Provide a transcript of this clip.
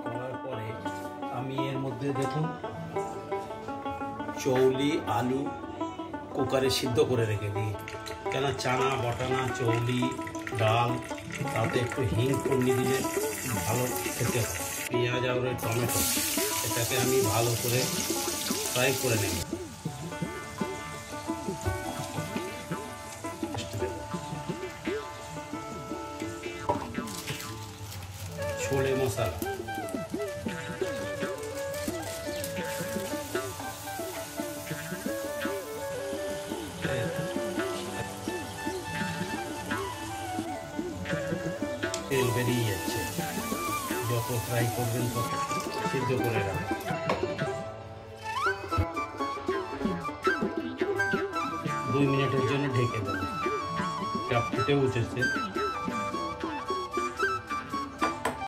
করার পরে আমি এর মধ্যে দেখুন চৌলি আলু কুকারে সিদ্ধ করে রেখে দিই, কেন চানা বটানা চৌলি ডাল তাতে একটু হিং ফোড়নি দিলে ভালো খেতে হয়। পেঁয়াজ আর ওই টমেটো এটাকে আমি ভালো করে ফ্রাই করে নেব। ছোলে মশলা তেল বেরিয়ে যাচ্ছে, যত ফ্রাই করবেন তত সিদ্ধ করে রাখবেন। 2 মিনিটের জন্য ঢেকে দেবেন। ফুটে উঠেছে।